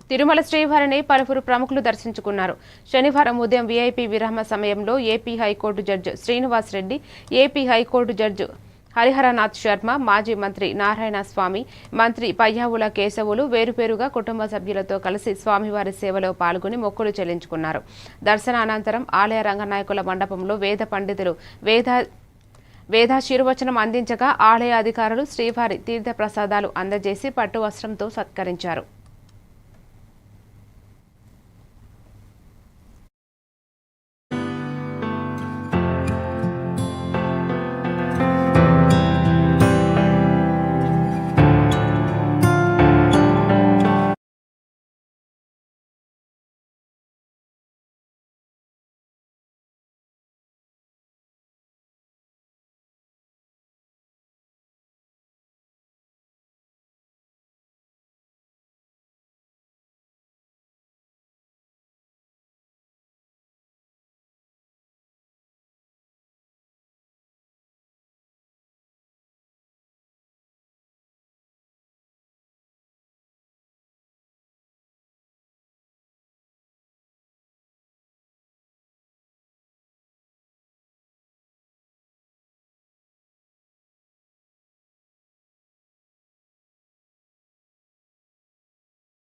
తిరుమల శ్రీవారిని పలువురు ప్రముఖులు దర్శించుకున్నారు. శనివారం ఉదయం వీఐపీ విరామ సమయంలో AP high court judge Srinivas Reddy, AP high court judge Hariharanath Sharma, మాజీ మంత్రి నారాయణ స్వామి, మంత్రి పయ్యావుల కేశవులు వేరువేరుగా కుటుంబ సభ్యులతో కలిసి స్వామివారి సేవలో పాల్గొని మొక్కులు చెల్లించుకున్నారు. దర్శనానంతరం ఆలయ రంగనాయకుల మండపంలో వేద పండితులు వేదాశీర్వచనం అందించగా ఆలయ అధికారులు శ్రీవారి తీర్థ ప్రసాదాలు అందజేసి పట్టు వస్త్రంతో సత్కరించారు.